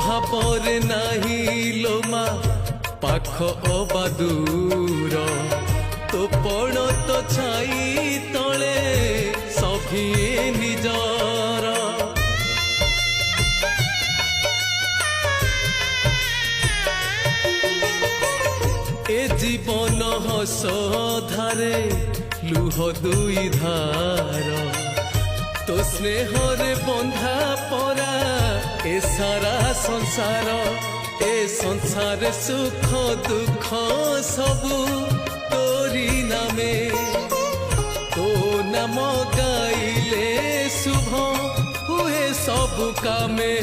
ଭାବରେ ନାହିଁ ଲୋ ମା ପାଖ ଅବା ଦୂର ତୋ ପଣତ ଛାଇ ତଳେ ସଭିଏ ନିଜର ए जीवन हस धारे लुह दुई धार तो स्नेहरे बंधा परा ए सारा संसार ए संसार सुख दुख सबू तोरी नामे तो नाम गाइले शुभ हुए सब कामे।